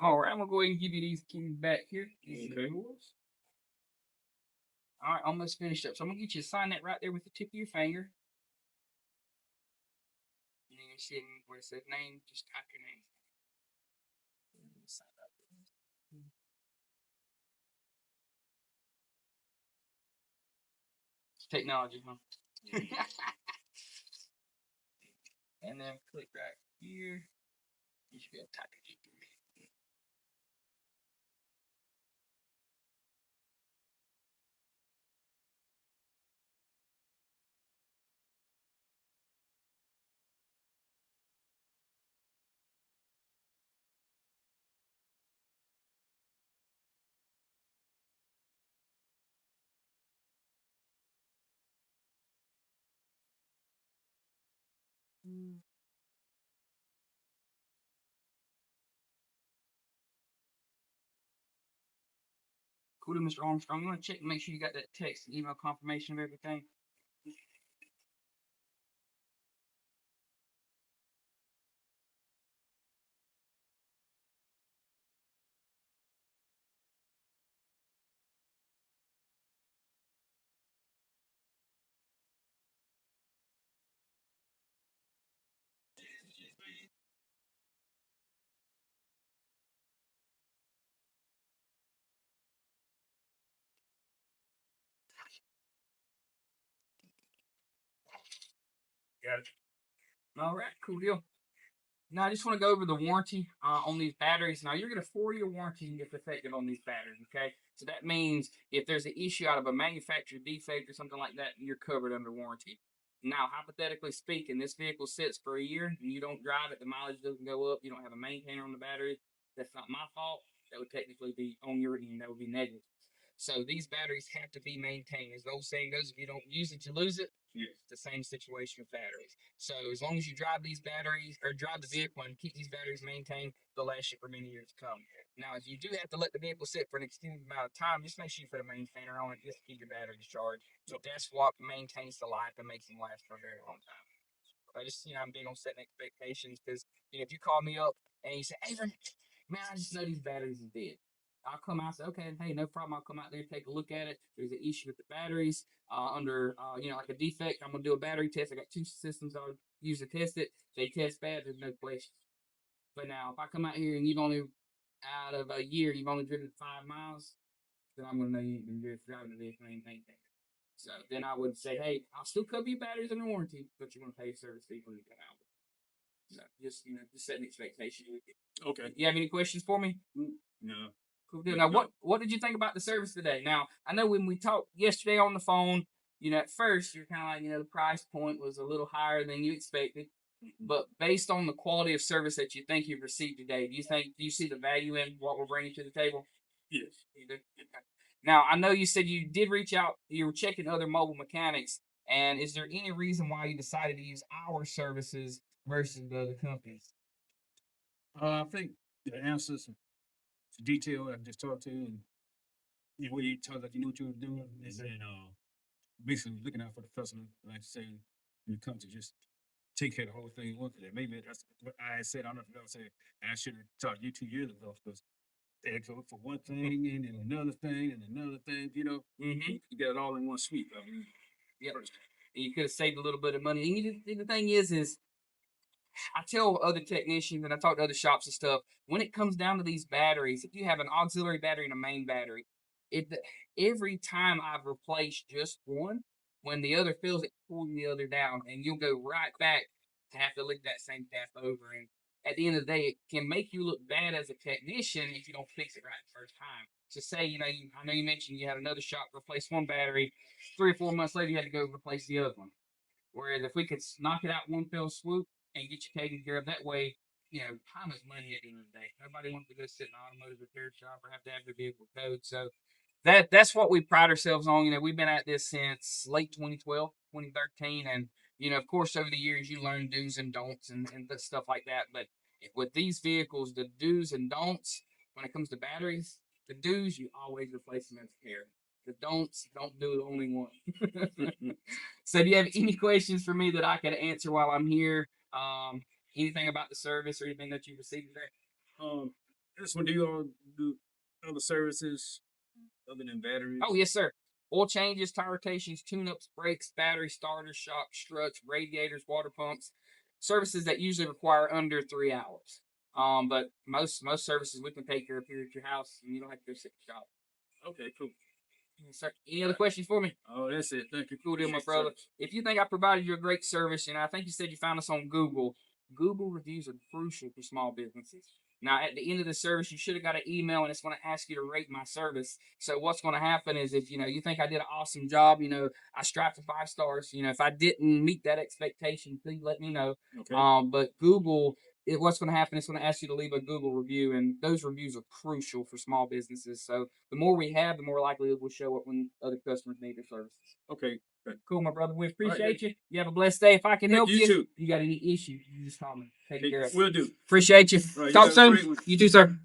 All right, I'm gonna go ahead and give you these keys back here. Okay. All right, almost finished up. So I'm gonna get you to sign that right there with the tip of your finger. And then you see where it says name, just type your name. It's technology, huh? And then click right here. You should be able to type it. Cool, Mr. Armstrong. You want to check and make sure you got that text and email confirmation of everything? Got it. All right, cool deal. Now, I just want to go over the warranty on these batteries. Now, you're going to 4-year warranty if effective on these batteries, okay? So that means if there's an issue out of a manufacturer defect or something like that, you're covered under warranty. Now, hypothetically speaking, this vehicle sits for a year and you don't drive it, the mileage doesn't go up, you don't have a maintainer on the battery. That's not my fault. That would technically be on your end. That would be negligence. So these batteries have to be maintained. As the old saying goes, if you don't use it, you lose it. Yes. It's the same situation with batteries. So as long as you drive these batteries or drive the vehicle and keep these batteries maintained, they'll last you for many years to come. Now, if you do have to let the vehicle sit for an extended amount of time, just make sure you put a maintainer on it just to keep your batteries charged. So that's what maintains the life and makes them last for a very long time. I just, I'm big on setting expectations because, if you call me up and you say, Avon, man, I just know these batteries are dead. I'll come out and say, okay, hey, no problem. I'll come out there, take a look at it. There's an issue with the batteries like a defect. I'm going to do a battery test. I got 2 systems I'll use to test it. They test bad, there's no question. But now, if I come out here and out of a year, you've only driven 5 miles, then I'm going to know you've been driving the vehicle and anything. So then I would say, hey, I'll still cover your batteries under warranty, but you're going to pay a service fee when you come out. So just setting expectations. Okay. You have any questions for me? No. Cool deal. Now, what did you think about the service today? Now, I know when we talked yesterday on the phone, at first you're kind of like, the price point was a little higher than you expected. But based on the quality of service that you think you've received today, do you see the value in what we're bringing to the table? Yes. You do? Okay. Now, I know you said you did reach out, you were checking other mobile mechanics, and is there any reason why you decided to use our services versus the other companies? I think the answers, the detail I just talked to, and the way you told that you knew what you were doing, is and basically looking out for the customer, like I say, when it comes to just take care of the whole thing once. Maybe that's what I said. I don't know if I say I should have talked to you 2 years ago because they go for one thing and then another thing and another thing. Mm-hmm. You get it all in one sweep. Yep. You could have saved a little bit of money. And the thing is I tell other technicians and I talk to other shops and stuff, when it comes down to these batteries, if you have an auxiliary battery and a main battery, it every time I've replaced just one, when the other fails, it pulls the other down, and you'll go right back to have to lick that same tap over. And at the end of the day, it can make you look bad as a technician if you don't fix it right the first time. So say, I know you mentioned you had another shop replace one battery, 3 or 4 months later you had to go replace the other one. Whereas if we could knock it out one fell swoop and get you taken care of that way, time is money at the end of the day. Nobody wants to go sit in an automotive repair shop or have to have their vehicle towed. So that's what we pride ourselves on. We've been at this since late 2012, 2013, and of course, over the years you learn do's and don'ts and stuff like that. But with these vehicles, the do's and don'ts when it comes to batteries, the do's you always replace them as care. The don'ts don't do it only one. So, do you have any questions for me that I could answer while I'm here? Anything about the service or anything that you received today? Um, This one, do you all do other services other than batteries? Oh, yes, sir. Oil changes, tire rotations, tune-ups, brakes, battery starters, shocks, struts, radiators, water pumps. Services that usually require under 3 hours. But most services we can take care of here at your house, and you don't have to go sit in the shop. Okay, cool. Yes, sir. Any other questions for me? Oh, that's it. Thank you. Cool deal, my Appreciate the brother. service. If you think I provided you a great service, and I think you said you found us on Google, Google reviews are crucial for small businesses. Now, at the end of the service, you should have got an email, and it's going to ask you to rate my service. So, what's going to happen is, if you think I did an awesome job, I strive for 5 stars. If I didn't meet that expectation, please let me know. Okay. But Google, what's going to happen? It's going to ask you to leave a Google review, and those reviews are crucial for small businesses. So, the more we have, the more likely it will show up when other customers need their services. Okay. Good. Cool, my brother. We appreciate right, you. You have a blessed day. If I can Thank help you you, too. you got any issues, you just call me. Take care of it. Will do. Appreciate you. All right, you Talk have a great soon. one. You too, sir.